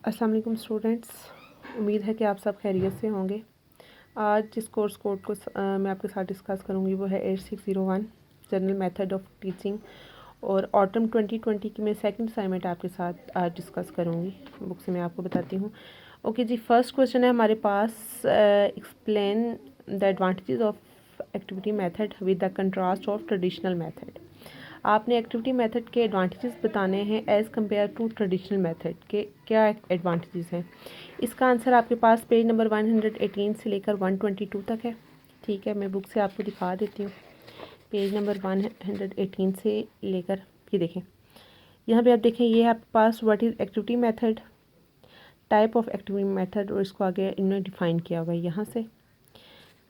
अस्सलाम वालेकुम स्टूडेंट्स, उम्मीद है कि आप सब खैरियत से होंगे। आज जिस कोर्स कोड को मैं आपके साथ डिस्कस करूंगी वो है 8601 जनरल मेथड ऑफ टीचिंग और ऑटम 2020 की मैं सेकंड असाइनमेंट आपके साथ आज डिस्कस करूंगी। बुक से मैं आपको बताती हूँ। ओके जी, फर्स्ट क्वेश्चन है हमारे पास, explain the advantages of activity method with the contrast of traditional method. आपने एक्टिविटी मेथड के एडवांटेजेस बताने हैं as compare to traditional method के क्या एडवांटेजेस हैं। इसका आंसर आपके पास पेज नंबर 118 से लेकर 122 तक है। ठीक है, मैं बुक से आपको दिखा देती हूँ। पेज नंबर 118 से लेकर ये देखें, यहाँ पे आप देखें, ये है आपके पास what is activity method, type of activity method, और इसको आगे इन्होंने डिफ़ाइन किया हुआ है यहाँ से।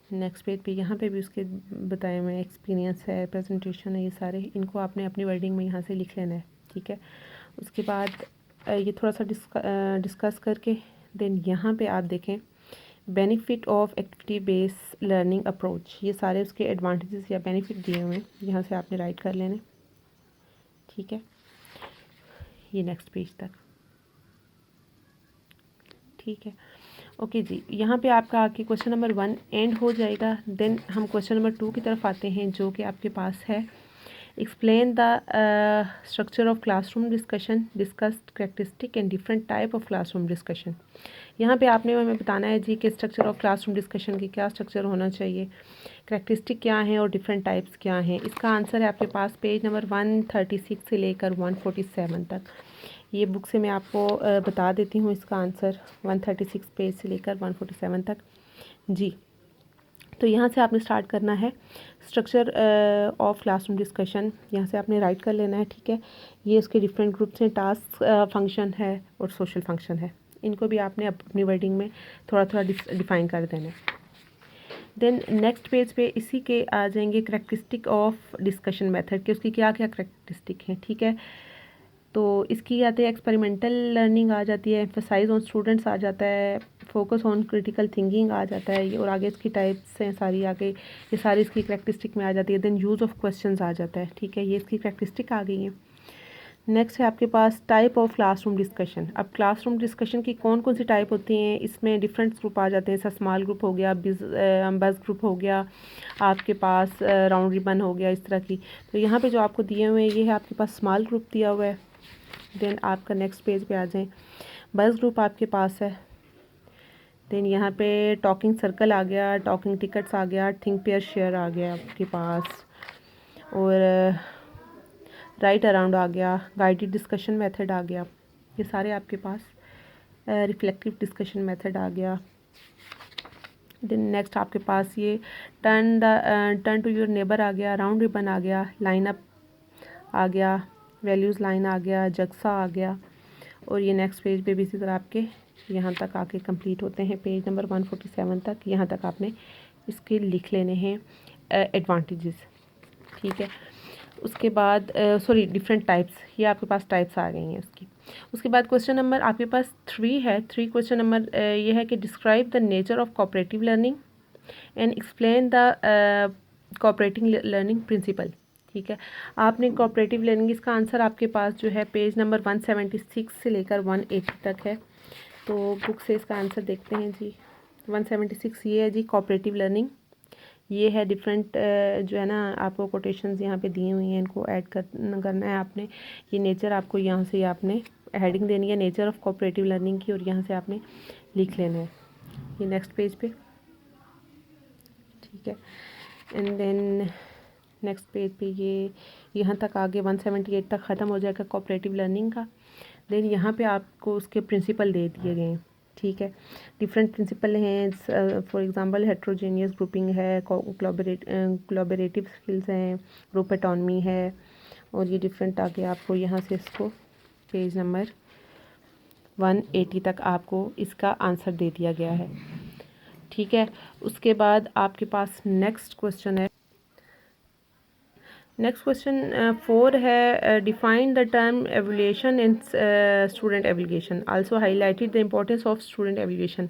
नेक्स्ट पेज पे यहाँ पे भी उसके बताए हुए एक्सपीरियंस है, प्रेजेंटेशन है, ये सारे इनको आपने अपनी वर्डिंग में यहाँ से लिख लेना है। ठीक है, उसके बाद ये थोड़ा सा डिस्कस करके देन यहाँ पे आप देखें benefit of activity based learning approach, ये सारे उसके एडवांटेजेस या बेनिफिट दिए हुए हैं, यहाँ से आपने राइट कर लेने। ठीक है, ये नेक्स्ट पेज तक। ठीक है, ओके जी, यहाँ पे आपका आके क्वेश्चन नंबर 1 एंड हो जाएगा। देन हम क्वेश्चन नंबर 2 की तरफ आते हैं, जो कि आपके पास है explain the structure of classroom discussion, discussed characteristic and different type of classroom discussion. यहाँ पे आपने हमें बताना है जी कि स्ट्रक्चर ऑफ क्लासरूम डिस्कशन की क्या स्ट्रक्चर होना चाहिए, कैरेक्टरिस्टिक क्या है और डिफरेंट टाइप्स क्या हैं। इसका आंसर है आपके पास पेज नंबर 136 से लेकर 147 तक। ये बुक से मैं आपको बता देती हूँ इसका आंसर 136 पेज से लेकर 147 तक जी। तो यहाँ से आपने स्टार्ट करना है स्ट्रक्चर ऑफ क्लासरूम डिस्कशन, यहाँ से आपने राइट कर लेना है। ठीक है, ये उसके डिफरेंट ग्रुप्स हैं, टास्क फंक्शन है और सोशल फंक्शन है, इनको भी आपने अपनी वर्डिंग में थोड़ा थोड़ा डिफाइन कर देना है। देन नेक्स्ट पेज पे इसी के आ जाएंगे करेक्टरिस्टिक ऑफ डिस्कशन मेथड के, उसकी क्या क्या करेक्टरिस्टिक हैं। ठीक है, तो इसकी आते हैं एक्सपेरिमेंटल लर्निंग आ जाती है, एम्फसाइज ऑन स्टूडेंट्स आ जाता है, फोकस ऑन क्रिटिकल थिंकिंग आ जाता है, ये और आगे इसकी टाइप्स हैं सारी, आगे ये सारी इसकी करेक्टरिस्टिक में आ जाती है। देन यूज़ ऑफ क्वेश्चंस आ जाता है। ठीक है, ये इसकी करेक्टरिस्टिक आ गई है। नेक्स्ट है आपके पास टाइप ऑफ क्लासरूम डिस्कशन। अब क्लासरूम डिस्कशन की कौन कौन सी टाइप होती हैं, इसमें डिफरेंट ग्रुप आ जाते हैं, जैसा स्मॉल ग्रुप हो गया, बस ग्रुप हो गया, आपके पास राउंड रिबन हो गया, इस तरह की। तो यहाँ पे जो आपको दिए हुए हैं ये है आपके पास स्मॉल ग्रुप दिया हुआ है। देन आपका नेक्स्ट पेज पे आ जाएं, बस ग्रुप आपके पास है। देन यहाँ पे टॉकिंग सर्कल आ गया, टॉकिंग टिकट्स आ गया, थिंक पेयर शेयर आ गया आपके पास, और राइट अराउंड आ गया, गाइडेड डिस्कशन मेथड आ गया, ये सारे आपके पास, रिफ्लेक्टिव डिस्कशन मेथड आ गया। देन नेक्स्ट आपके पास ये टर्न टू योर नेबर आ गया, राउंड रिबन आ गया, लाइन अप आ गया, वैल्यूज़ लाइन आ गया, जगसा आ गया, और ये नेक्स्ट पेज पे भी इसी तरह आपके यहाँ तक आके कंप्लीट होते हैं, पेज नंबर 147 तक। यहाँ तक आपने इसके लिख लेने हैं एडवांटेजेस। ठीक है, उसके बाद सॉरी डिफरेंट टाइप्स, ये आपके पास टाइप्स आ गई हैं उसकी। उसके बाद क्वेश्चन नंबर आपके पास 3 है। 3 क्वेश्चन नंबर ये है कि describe the nature of cooperative learning and explain the cooperative learning principle. ठीक है, आपने कोऑपरेटिव लर्निंग, इसका आंसर आपके पास जो है पेज नंबर 176 से लेकर 180 तक है। तो बुक से इसका आंसर देखते हैं जी। 176 ये है जी कोऑपरेटिव लर्निंग, ये है डिफरेंट जो है ना आपको कोटेशंस यहाँ पे दी हुई हैं, इनको ऐड करना है आपने। ये नेचर आपको यहाँ से आपने हेडिंग देनी है नेचर ऑफ कोऑपरेटिव लर्निंग की, और यहाँ से आपने लिख लेना है ये नेक्स्ट पेज पे। ठीक है, एंड देन नेक्स्ट पेज पे ये यहाँ तक आगे 178 तक ख़त्म हो जाएगा कोऑपरेटिव लर्निंग का। देन यहाँ पे आपको उसके प्रिंसिपल दे दिए गए हैं। ठीक है, डिफरेंट प्रिंसिपल हैं, फॉर एग्जांपल हेट्रोजेनियस ग्रुपिंग है, कोलैबोरेटिव स्किल्स हैं, ग्रुप ऑटोनॉमी है, और ये डिफरेंट आगे आपको यहाँ से इसको पेज नंबर 180 तक आपको इसका आंसर दे दिया गया है। ठीक है, उसके बाद आपके पास नेक्स्ट क्वेश्चन है, नेक्स्ट क्वेश्चन 4 है, define the term evaluation in student evaluation, also highlighted the importance of student evaluation.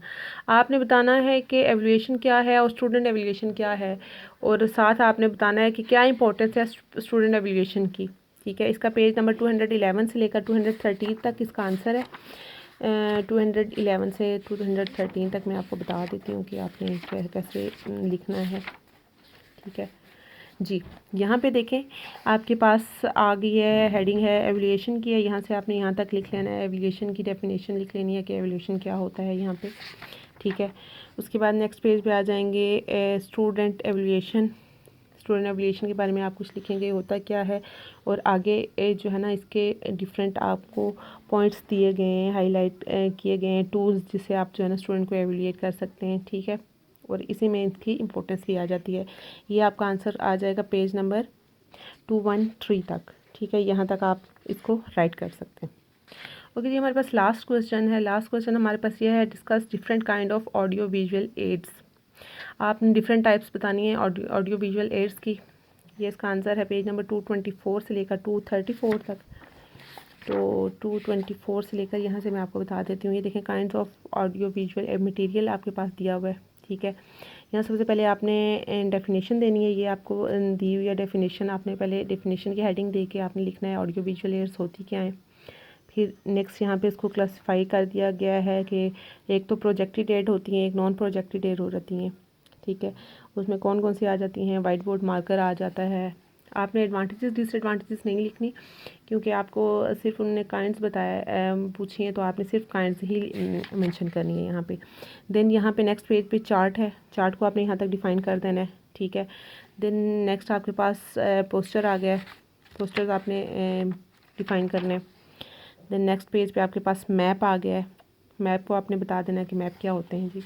आपने बताना है कि एवल्यूएशन क्या है और स्टूडेंट एवल्यूएशन क्या है, और साथ आपने बताना है कि क्या इंपॉर्टेंस है स्टूडेंट एवल्यूएशन की। ठीक है, इसका पेज नंबर 211 से लेकर 230 तक इसका आंसर है। 211 से 213 तक मैं आपको बता देती हूँ कि आपने कैसे लिखना है। ठीक है जी, यहाँ पे देखें आपके पास आ गई है, हेडिंग है एवल्यूएशन की है, यहाँ से आपने यहाँ तक लिख लेना है, एवल्यूएशन की डेफिनेशन लिख लेनी है कि एवल्यूएशन क्या होता है यहाँ पे। ठीक है, उसके बाद नेक्स्ट पेज पे आ जाएंगे स्टूडेंट एवल्यूएशन। स्टूडेंट एवल्यूएशन के बारे में आप कुछ लिखेंगे होता क्या है, और आगे जो है ना इसके डिफरेंट आपको पॉइंट्स दिए गए हैं, हाईलाइट किए गए हैं टूल्स जिससे आप जो है ना स्टूडेंट को एवल्यूएट कर सकते हैं। ठीक है, और इसी में इसकी इम्पोर्टेंस भी आ जाती है। ये आपका आंसर आ जाएगा पेज नंबर 213 तक। ठीक है, यहाँ तक आप इसको राइट कर सकते हैं। ओके जी, हमारे पास लास्ट क्वेश्चन है। लास्ट क्वेश्चन हमारे पास ये है, discuss different kind of audio visual aids. आपने डिफरेंट टाइप्स बतानी है ऑडियो विजुअल एड्स की। ये इसका आंसर है पेज नंबर 224 से लेकर 234 तक। तो 224 से लेकर यहाँ से मैं आपको बता देती हूँ। ये देखें, kinds of audio visual material आपके पास दिया हुआ है। ठीक है, यहाँ सबसे पहले आपने डेफिनेशन देनी है। ये आपको दी हुई है डेफिनेशन, आपने पहले डेफिनेशन की हेडिंग दे के आपने लिखना है ऑडियो विजुअल एड्स होती क्या है। फिर नेक्स्ट यहाँ पे इसको क्लासिफाई कर दिया गया है कि एक तो प्रोजेक्टेड एड होती हैं, एक नॉन प्रोजेक्टेड एड हो जाती हैं। ठीक है, उसमें कौन कौन सी आ जाती हैं, वाइट बोर्ड मार्कर आ जाता है। आपने एडवांटेजेस डिसएडवांटेजेस नहीं लिखनी, क्योंकि आपको सिर्फ उन्होंने काइंड्स बताया पूछी हैं, तो आपने सिर्फ काइंड्स ही मेंशन करनी है यहाँ पे। देन यहाँ पे नेक्स्ट पेज पे चार्ट है, चार्ट को आपने यहाँ तक डिफ़ाइन कर देना है। ठीक है, देन नेक्स्ट आपके पास पोस्टर आ गया है, पोस्टर्स आपने डिफ़ाइन करने हैं। देन नेक्स्ट पेज पे आपके पास मैप आ गया है, मैप को आपने बता देना है कि मैप क्या होते हैं जी।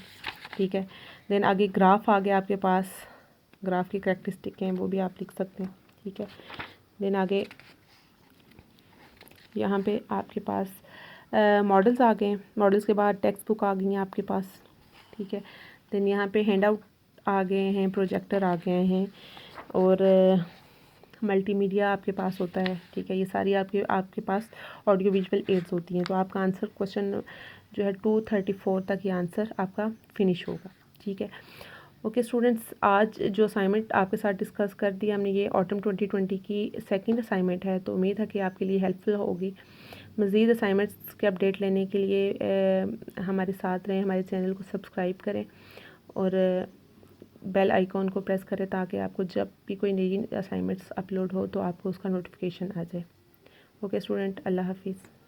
ठीक है, देन आगे ग्राफ आ गया आपके पास, ग्राफ की करैक्टरिस्टिक हैं वो भी आप लिख सकते हैं। ठीक है, देन आगे यहाँ पे आपके पास मॉडल्स आ गए हैं, मॉडल्स के बाद टेक्स्ट बुक आ गई हैं आपके पास। ठीक है, देन यहाँ पे हैंड आउट आ गए हैं, प्रोजेक्टर आ गए हैं, और मल्टीमीडिया आपके पास होता है। ठीक है, ये सारी आपके पास ऑडियो विजुअल एड्स होती हैं। तो आपका आंसर क्वेश्चन जो है 234 तक ये आंसर आपका फिनिश होगा। ठीक है, ओके स्टूडेंट्स, आज जो असाइनमेंट आपके साथ डिस्कस कर दिया हमने, ये ऑटम 2020 की सेकंड असाइनमेंट है। तो उम्मीद है कि आपके लिए हेल्पफुल होगी। मज़ीद असाइनमेंट्स के अपडेट लेने के लिए हमारे साथ रहें, हमारे चैनल को सब्सक्राइब करें और बेल आइकॉन को प्रेस करें, ताकि आपको जब भी कोई नई असाइनमेंट्स अपलोड हो तो आपको उसका नोटिफिकेशन आ जाए। ओके स्टूडेंट, अल्लाह हाफिज़।